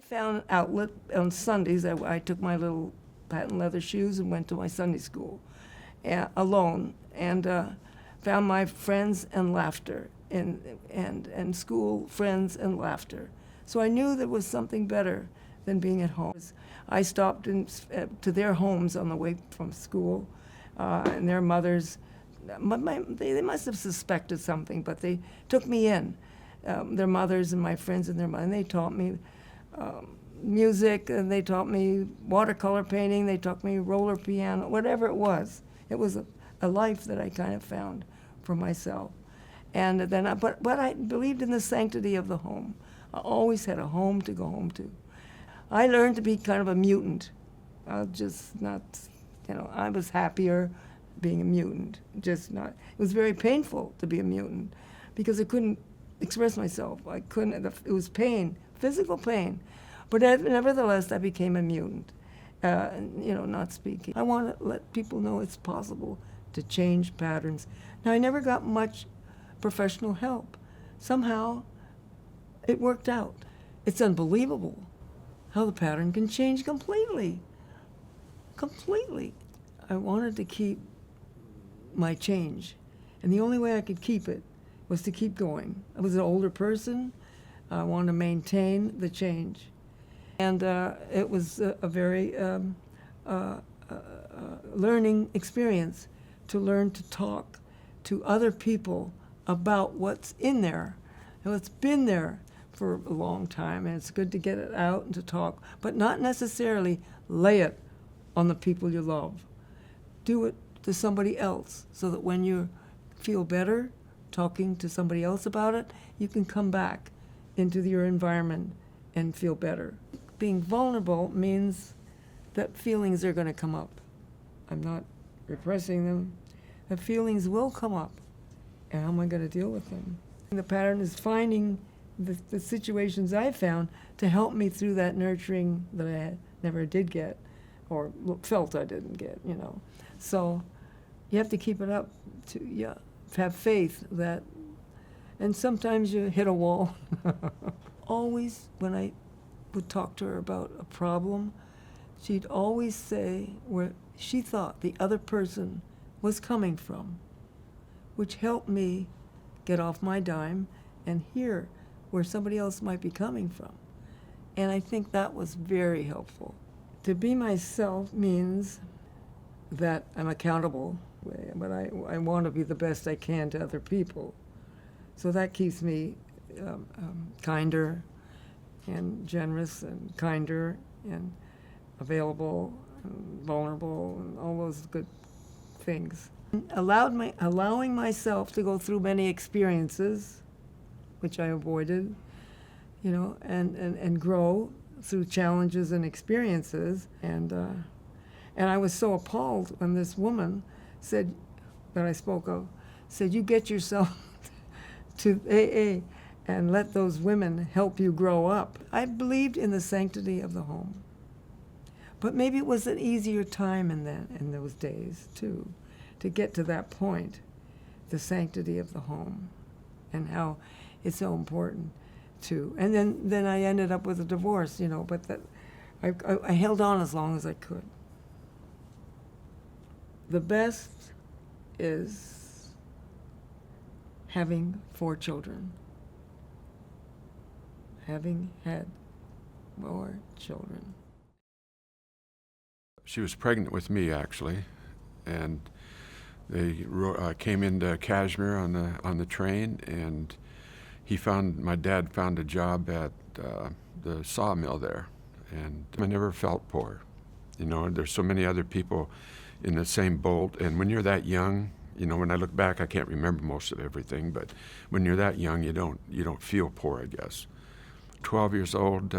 Found an outlet on Sundays. I took my little patent leather shoes and went to my Sunday school alone, and found my friends and laughter, and school friends and laughter. So I knew there was something better than being at home. I stopped to their homes on the way from school, and their mothers, they must have suspected something, but they took me in. Their mothers and my friends and they taught me music, and they taught me watercolor painting, they taught me roller piano, whatever it was. It was a life that I kind of found for myself. And then, but I believed in the sanctity of the home. I always had a home to go home to. I learned to be kind of a mutant. I was happier being a mutant, it was very painful to be a mutant because I couldn't express myself. It was pain, physical pain. But nevertheless, I became a mutant, not speaking. I want to let people know it's possible to change patterns. Now, I never got much professional help. Somehow, it worked out. It's unbelievable how the pattern can change completely. Completely. I wanted to keep my change, and the only way I could keep it was to keep going. I was an older person. I wanted to maintain the change. And it was a very learning experience to learn to talk to other people about what's in there. And it's been there for a long time, and it's good to get it out and to talk, but not necessarily lay it on the people you love. Do it to somebody else so that when you feel better talking to somebody else about it, you can come back into your environment and feel better. Being vulnerable means that feelings are going to come up. I'm not repressing them. The feelings will come up, and how am I going to deal with them? And the pattern is finding the situations I found to help me through that nurturing that I never did get, or felt I didn't get, So you have to keep it up, to have faith that, and sometimes you hit a wall. Always, when I would talk to her about a problem, she'd always say where she thought the other person was coming from, which helped me get off my dime and hear where somebody else might be coming from. And I think that was very helpful. To be myself means that I'm accountable, but I want to be the best I can to other people. So that keeps me kinder and generous and kinder and available and vulnerable and all those good things. Allowing myself to go through many experiences, which I avoided, and grow through challenges and experiences. And I was so appalled when this woman said, that I spoke of, said, you get yourself to AA and let those women help you grow up. I believed in the sanctity of the home. But maybe it was an easier time in those days, too, to get to that point, the sanctity of the home and how it's so important to. And then I ended up with a divorce, but that I held on as long as I could. The best is having 4 children. Having had 4 children. She was pregnant with me, actually, and they came into Kashmir on the train, and my dad found a job at the sawmill there, and I never felt poor. There's so many other people in the same boat, and when you're that young, when I look back, I can't remember most of everything, but when you're that young, you don't feel poor, I guess. 12 years old,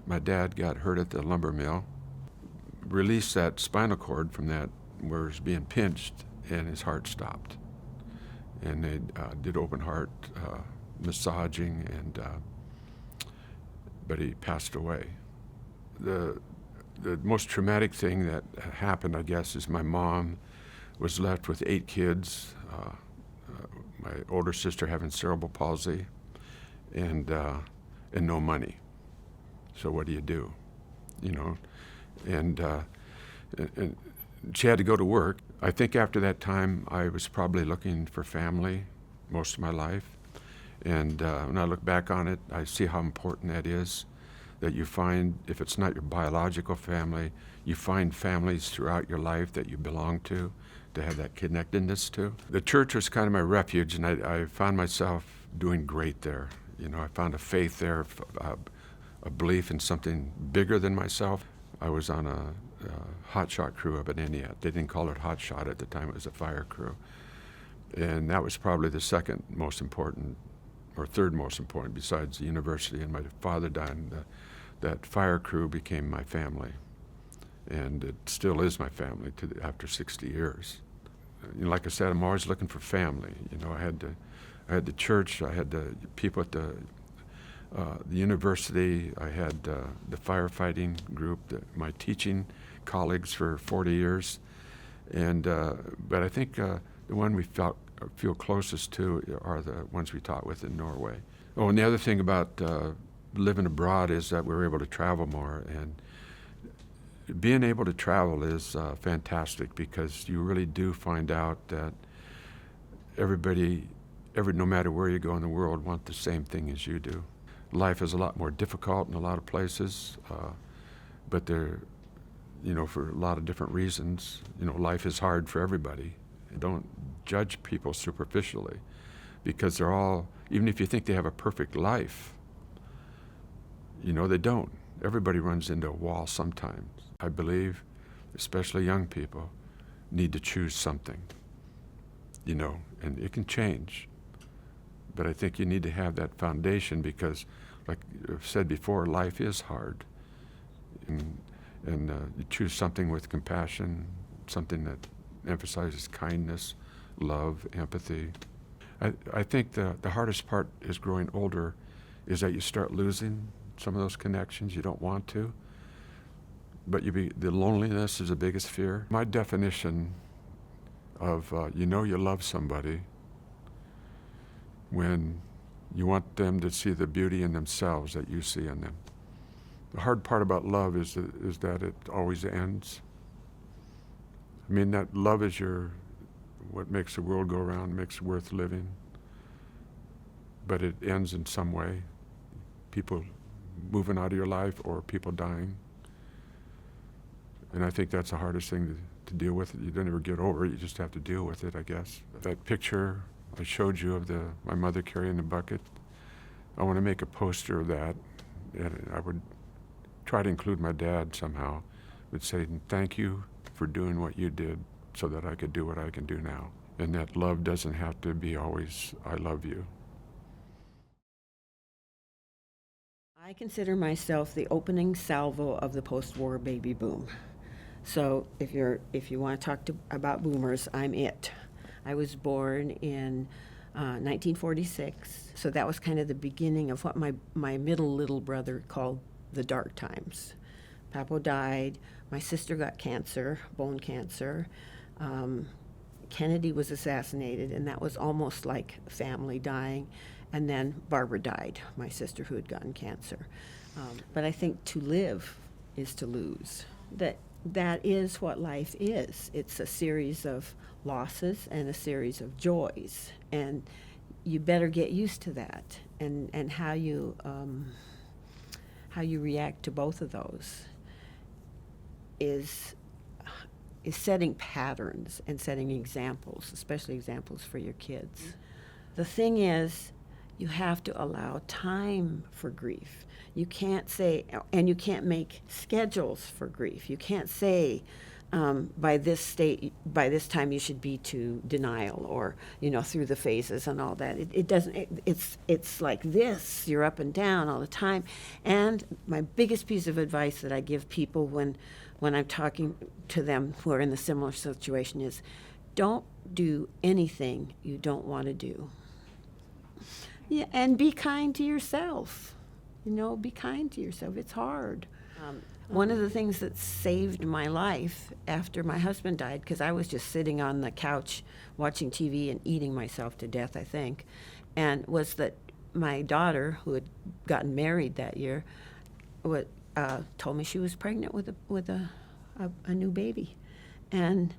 my dad got hurt at the lumber mill, released that spinal cord from that where it was being pinched, and his heart stopped. And they did open heart massaging, but he passed away. The most traumatic thing that happened, I guess, is my mom was left with 8 kids, my older sister having cerebral palsy, and no money. So what do? You know, and she had to go to work. I think after that time, I was probably looking for family most of my life. And when I look back on it, I see how important that is, that you find, if it's not your biological family, you find families throughout your life that you belong to have that connectedness to. The church was kind of my refuge, and I found myself doing great there. You know, I found a faith there, a belief in something bigger than myself. I was on a hot shot crew up at Entiat. They didn't call it hot shot at the time, it was a fire crew. And that was probably the second most important, or third most important, besides the university and my father dying. That fire crew became my family. And it still is my family after 60 years. You know, like I said, I'm always looking for family. You know, I had the church, I had the people at the university, I had the firefighting group, my teaching colleagues for 40 years. And but I think the one we feel closest to are the ones we taught with in Norway. Oh, and the other thing about living abroad is that we were able to travel more, and being able to travel is fantastic, because you really do find out that everybody, no matter where you go in the world, want the same thing as you do. Life is a lot more difficult in a lot of places, but they're, you know, for a lot of different reasons. You know, life is hard for everybody. Don't judge people superficially, because they're all, even if you think they have a perfect life, you know, they don't. Everybody runs into a wall sometimes. I believe, especially young people, need to choose something, you know, and it can change. But I think you need to have that foundation, because, like I've said before, life is hard. And you choose something with compassion, something that emphasizes kindness, love, empathy. I think the hardest part is growing older is that you start losing some of those connections you don't want to. But the loneliness is the biggest fear. My definition of, you know, you love somebody when you want them to see the beauty in themselves that you see in them. The hard part about love is that it always ends. I mean, that love is what makes the world go around, makes it worth living. But it ends in some way. People moving out of your life, or people dying. And I think that's the hardest thing to deal with. You don't ever get over it, you just have to deal with it, I guess. That picture I showed you of my mother carrying the bucket, I want to make a poster of that, and I would try to include my dad somehow. Would say, thank you for doing what you did so that I could do what I can do now. And that love doesn't have to be always, I love you. I consider myself the opening salvo of the post-war baby boom. So if you want to talk about boomers, I'm it. I was born in 1946, so that was kind of the beginning of what my middle little brother called the dark times. Papa died, my sister got cancer, bone cancer, Kennedy was assassinated, and that was almost like family dying. And then Barbara died, my sister who had gotten cancer. But I think to live is to lose. That is what life is. It's a series of losses and a series of joys. And you better get used to that, and how you react to both of those is setting patterns and setting examples, especially examples for your kids. The thing is, you have to allow time for grief. You can't say, and you can't make schedules for grief. You can't say, by this time you should be to denial, or, you know, through the phases and all that. It doesn't, it's like this, you're up and down all the time. And my biggest piece of advice that I give people when I'm talking to them who are in a similar situation is, don't do anything you don't want to do. Yeah, and be kind to yourself. You know, be kind to yourself. It's hard. One of the things that saved my life after my husband died, because I was just sitting on the couch watching TV and eating myself to death, I think, and was that my daughter, who had gotten married that year, told me she was pregnant with a new baby, and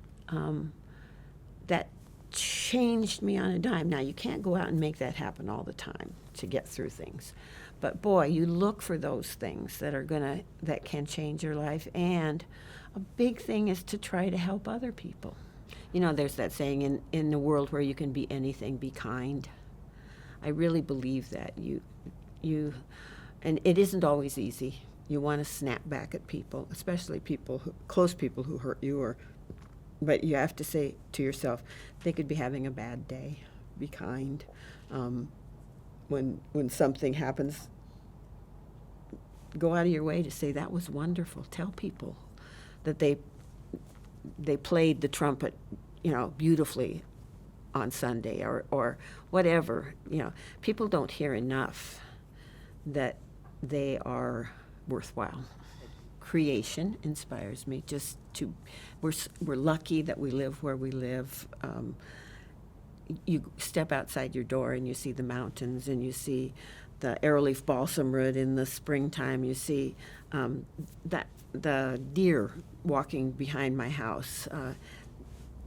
that changed me on a dime. Now, you can't go out and make that happen all the time to get through things, but boy, you look for those things that can change your life. And a big thing is to try to help other people. You know, there's that saying, in the world where you can be anything, be kind. I really believe that. And it isn't always easy. You want to snap back at people, especially close people who hurt you, but you have to say to yourself, they could be having a bad day. Be kind. When something happens, go out of your way to say, that was wonderful. Tell people that they played the trumpet, beautifully on Sunday, or whatever. People don't hear enough that they are worthwhile. Creation inspires me. We're lucky that we live where we live. You step outside your door and you see the mountains, and you see the arrowleaf balsam root in the springtime. You see the deer walking behind my house.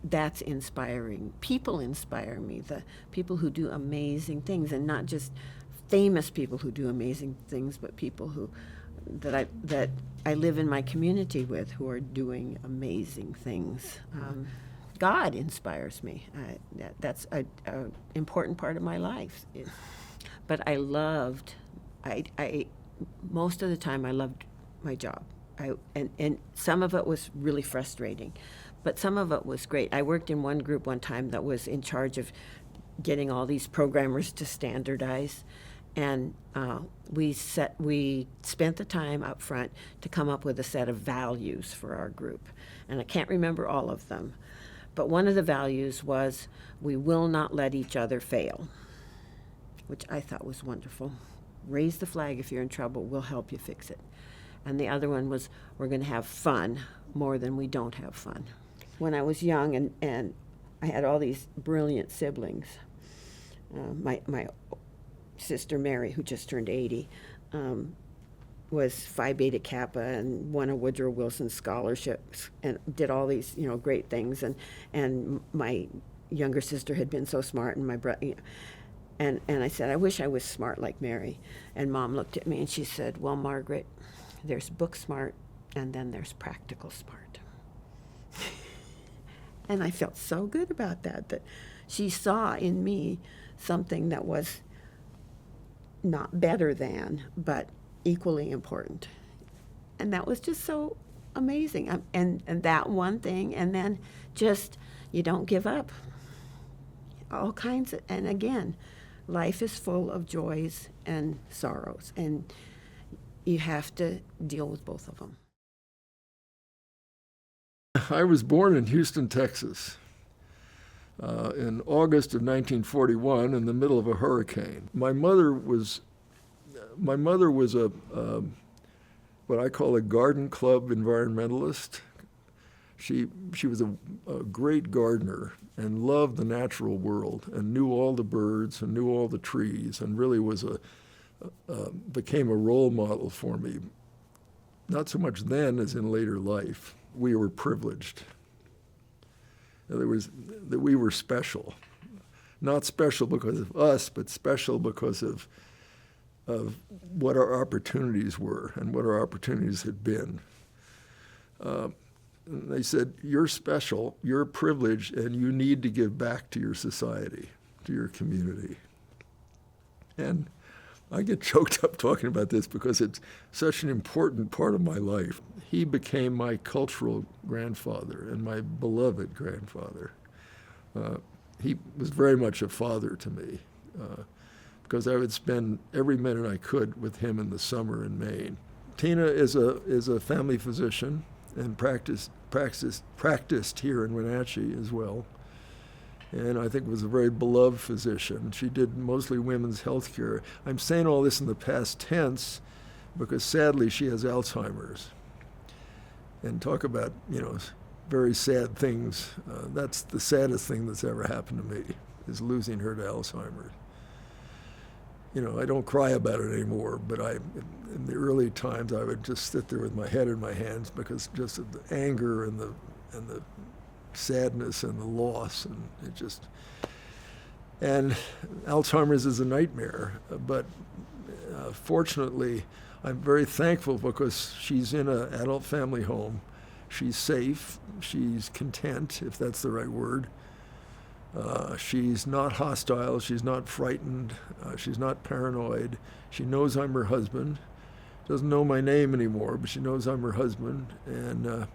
That's inspiring. People inspire me. The people who do amazing things, and not just famous people who do amazing things, but people that I live in my community with, who are doing amazing things. God inspires me. That's an important part of my life. But most of the time I loved my job. And some of it was really frustrating, but some of it was great. I worked in one group one time that was in charge of getting all these programmers to standardize. And we spent the time up front to come up with a set of values for our group. And I can't remember all of them. But one of the values was, we will not let each other fail, which I thought was wonderful. Raise the flag if you're in trouble, we'll help you fix it. And the other one was, we're going to have fun more than we don't have fun. When I was young and I had all these brilliant siblings, my sister Mary, who just turned 80, was Phi Beta Kappa and won a Woodrow Wilson scholarship and did all these, great things. And my younger sister had been so smart, and my brother, and I said, I wish I was smart like Mary. And Mom looked at me and she said, well, Margaret, there's book smart and then there's practical smart. And I felt so good about that she saw in me something that was not better than, but equally important. And that was just so amazing. And that one thing, and then just, you don't give up. All kinds of, and again, life is full of joys and sorrows, and you have to deal with both of them. I was born in Houston, Texas, in August of 1941, in the middle of a hurricane. My mother was a what I call a garden club environmentalist. She was a great gardener and loved the natural world and knew all the birds and knew all the trees, and really became a role model for me. Not so much then as in later life. We were privileged. That we were special. Not special because of us, but special because of what our opportunities were and what our opportunities had been. They said, you're special, you're privileged, and you need to give back to your society, to your community. And I get choked up talking about this because it's such an important part of my life. He became my cultural grandfather and my beloved grandfather. He was very much a father to me because I would spend every minute I could with him in the summer in Maine. Tina is a family physician and practiced here in Wenatchee as well. And I think was a very beloved physician. She did mostly women's health care. I'm saying all this in the past tense because sadly she has Alzheimer's. And talk about, very sad things. That's the saddest thing that's ever happened to me, is losing her to Alzheimer's. I don't cry about it anymore, but in the early times, I would just sit there with my head in my hands because just of the anger and the sadness and the loss, and Alzheimer's is a nightmare. But fortunately, I'm very thankful because she's in an adult family home. She's safe. She's content, if that's the right word. She's not hostile. She's not frightened. She's not paranoid. She knows I'm her husband. Doesn't know my name anymore, but she knows I'm her husband. And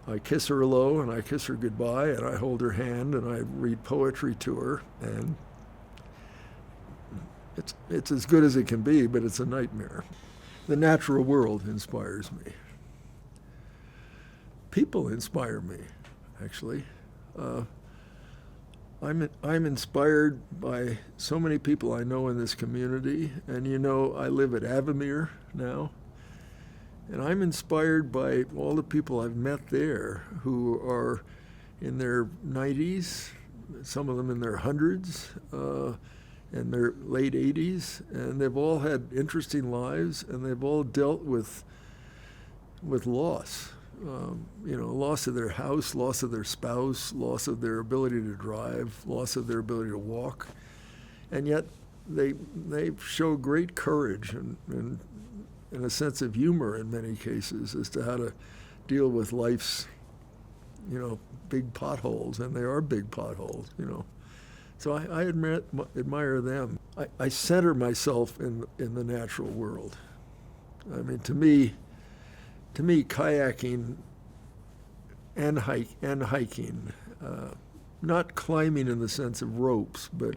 I kiss her hello, and I kiss her goodbye, and I hold her hand, and I read poetry to her. And it's as good as it can be, but it's a nightmare. The natural world inspires me. People inspire me, actually. I'm inspired by so many people I know in this community, and I live at Avamere now, and I'm inspired by all the people I've met there who are in their 90s, some of them in their hundreds, and their late 80s, and they've all had interesting lives, and they've all dealt with loss. Loss of their house, loss of their spouse, loss of their ability to drive, loss of their ability to walk, and yet they show great courage and a sense of humor in many cases as to how to deal with life's, big potholes, and they are big potholes, So I admire them. I center myself in the natural world. I mean, to me, kayaking and hiking, not climbing in the sense of ropes, but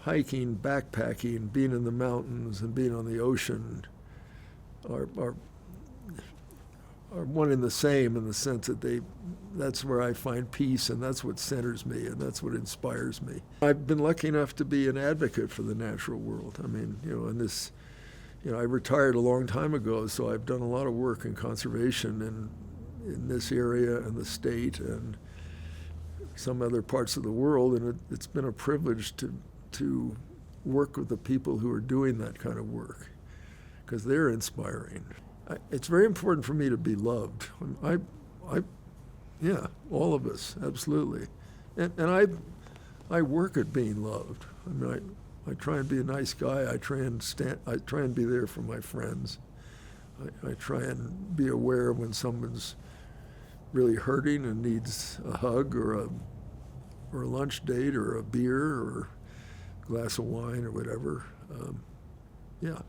hiking, backpacking, being in the mountains, and being on the ocean are one and the same in the sense that that's where I find peace, and that's what centers me, and that's what inspires me. I've been lucky enough to be an advocate for the natural world. I mean, in this. I retired a long time ago, so I've done a lot of work in conservation in this area and the state and some other parts of the world, and it's been a privilege to work with the people who are doing that kind of work because they're inspiring. It's very important for me to be loved. Yeah, all of us, absolutely, and I work at being loved. I mean, I try and be a nice guy. I try and be there for my friends. I try and be aware when someone's really hurting and needs a hug or a lunch date or a beer or a glass of wine or whatever. Yeah.